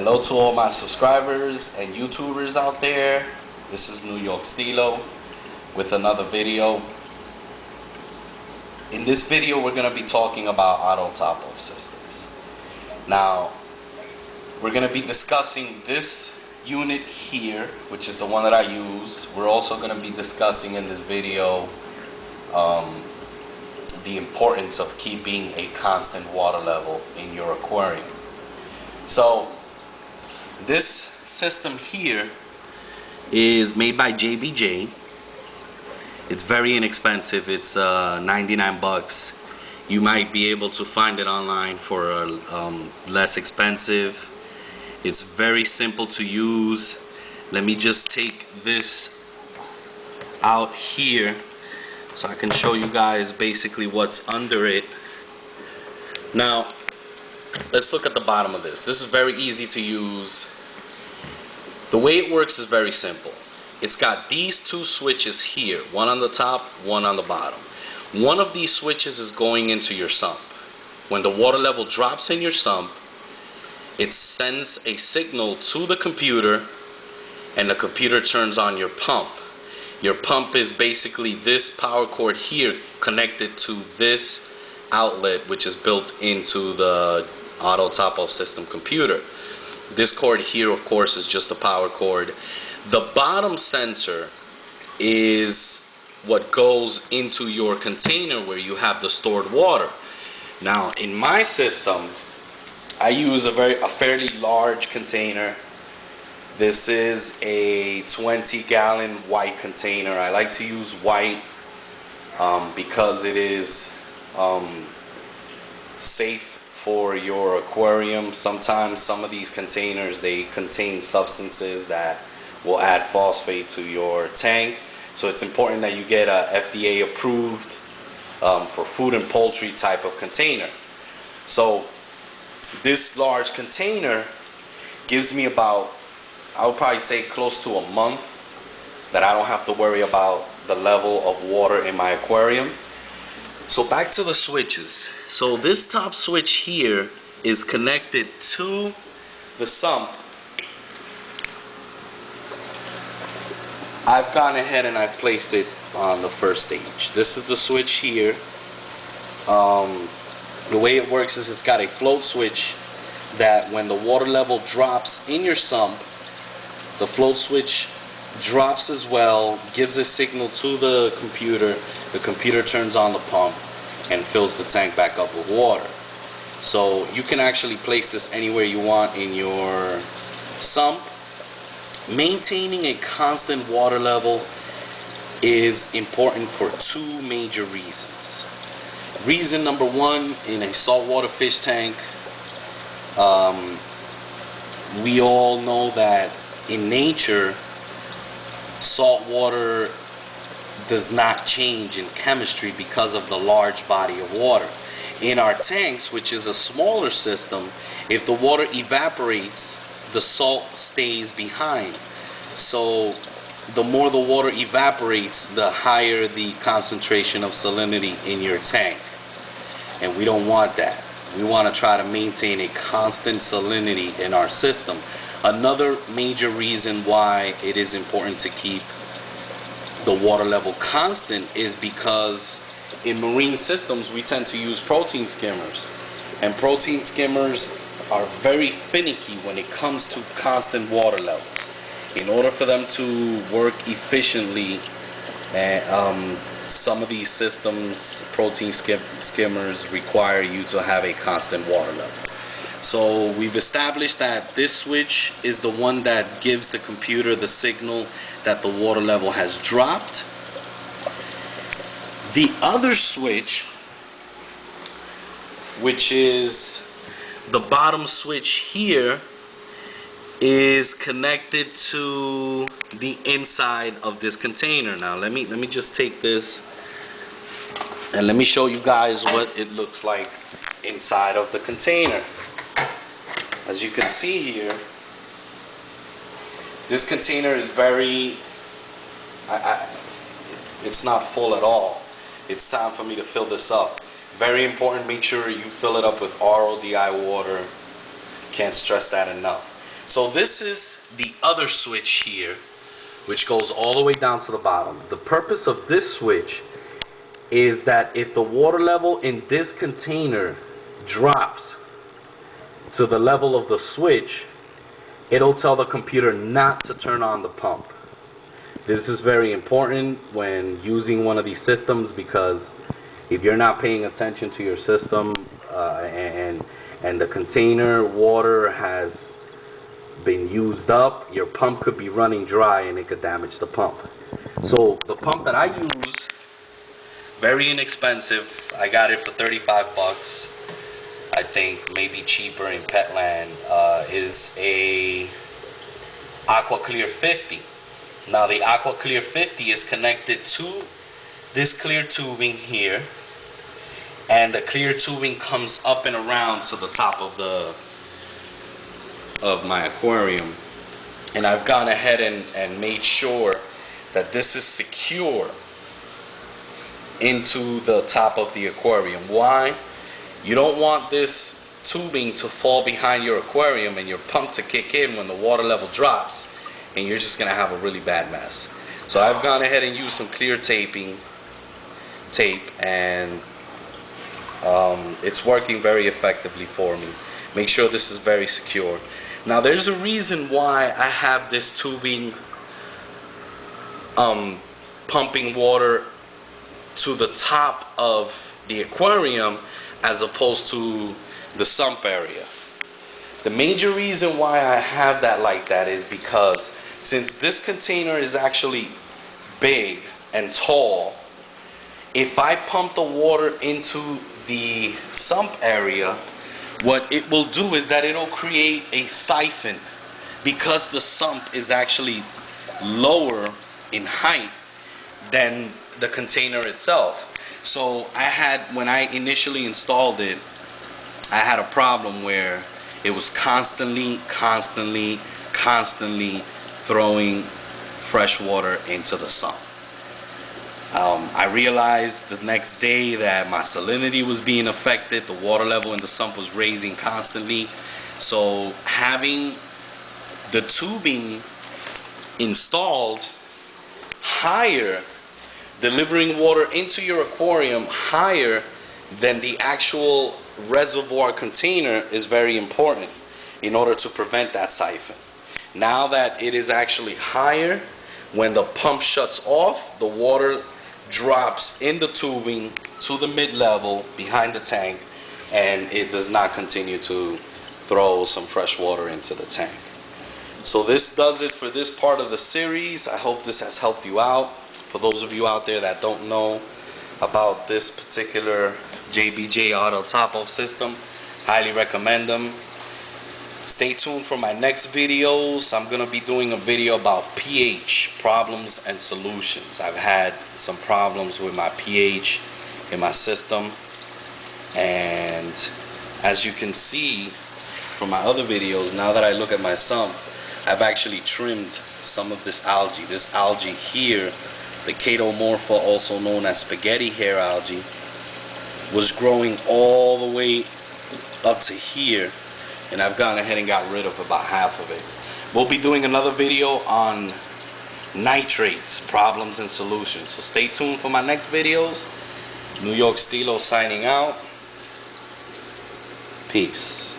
Hello to all my subscribers and YouTubers out there. This is NewYorkSteelo with another video. In this video we're going to be talking about auto top-off systems. Now we're going to be discussing this unit here, which is the one that I use. We're also going to be discussing in this video the importance of keeping a constant water level in your aquarium. So this system here is made by JBJ. It's very inexpensive. It's 99 bucks. You might be able to find it online for less expensive. It's very simple to use. Let me just take this out here so I can show you guys basically what's under it. Now let's look at the bottom of this. This is very easy to use. The way it works is very simple. It's got these two switches here, one on the top, one on the bottom. One of these switches is going into your sump. When the water level drops in your sump, it sends a signal to the computer and the computer turns on your pump. Your pump is basically this power cord here connected to this outlet, which is built into the auto top-off system computer. This cord here, of course, is just a power cord. The bottom sensor is what goes into your container where you have the stored water. Now, in my system, I use a fairly large container. This is a 20-gallon white container. I like to use white because it is safe for your aquarium. Sometimes some of these containers, they contain substances that will add phosphate to your tank. So it's important that you get a FDA approved for food and poultry type of container. So this large container gives me about, I would probably say close to a month that I don't have to worry about the level of water in my aquarium. So back to the switches. So this top switch here is connected to the sump. I've gone ahead and I've placed it on the first stage. This is the switch here. The way it works is it's got a float switch that when the water level drops in your sump, the float switch drops as well, gives a signal to the computer turns on the pump and fills the tank back up with water. So you can actually place this anywhere you want in your sump. Maintaining a constant water level is important for two major reasons. Reason number one, in a saltwater fish tank, we all know that in nature, salt water does not change in chemistry because of the large body of water. In our tanks, which is a smaller system, if the water evaporates, the salt stays behind. So the more the water evaporates, the higher the concentration of salinity in your tank. And we don't want that. We want to try to maintain a constant salinity in our system. Another major reason why it is important to keep the water level constant is because in marine systems we tend to use protein skimmers, and protein skimmers are very finicky when it comes to constant water levels. In order for them to work efficiently, some of these systems, protein skimmers, require you to have a constant water level. So we've established that this switch is the one that gives the computer the signal that the water level has dropped. The other switch, which is the bottom switch here, is connected to the inside of this container. Now let me just take this and let me show you guys what it looks like inside of the container. As you can see here, this container is it's not full at all. It's time for me to fill this up. Very important, make sure you fill it up with RODI water. Can't stress that enough. So this is the other switch here, which goes all the way down to the bottom. The purpose of this switch is that if the water level in this container drops to the level of the switch, it'll tell the computer not to turn on the pump. This is very important when using one of these systems, because if you're not paying attention to your system and the container water has been used up, your pump could be running dry and it could damage the pump. So the pump that I use, very inexpensive. I got it for 35 bucks. I think maybe cheaper in Petland, is a Aqua Clear 50. Now the Aqua Clear 50 is connected to this clear tubing here, and the clear tubing comes up and around to the top of my aquarium. And I've gone ahead and made sure that this is secure into the top of the aquarium. Why? You don't want this tubing to fall behind your aquarium and your pump to kick in when the water level drops, and you're just gonna have a really bad mess. So I've gone ahead and used some clear tape, and it's working very effectively for me. Make sure this is very secure. Now there's a reason why I have this tubing pumping water to the top of the aquarium as opposed to the sump area. The major reason why I have that like that is because since this container is actually big and tall, if I pump the water into the sump area, what it will do is that it'll create a siphon, because the sump is actually lower in height than the container itself. So when I initially installed it, I had a problem where it was constantly throwing fresh water into the sump. I realized the next day that my salinity was being affected. The water level in the sump was raising constantly. So having the tubing installed higher, delivering water into your aquarium higher than the actual reservoir container, is very important in order to prevent that siphon. Now that it is actually higher, when the pump shuts off, the water drops in the tubing to the mid-level behind the tank, and it does not continue to throw some fresh water into the tank. So this does it for this part of the series. I hope this has helped you out. For those of you out there that don't know about this particular JBJ auto top-off system, highly recommend them. Stay tuned for my next videos. I'm going to be doing a video about pH, problems and solutions. I've had some problems with my pH in my system, and as you can see from my other videos, now that I look at my sump, I've actually trimmed some of this algae. This algae here, the Chaetomorpha, also known as spaghetti hair algae, was growing all the way up to here, and I've gone ahead and got rid of about half of it. We'll be doing another video on nitrates, problems and solutions. So stay tuned for my next videos. NewYorkSteelo signing out. Peace.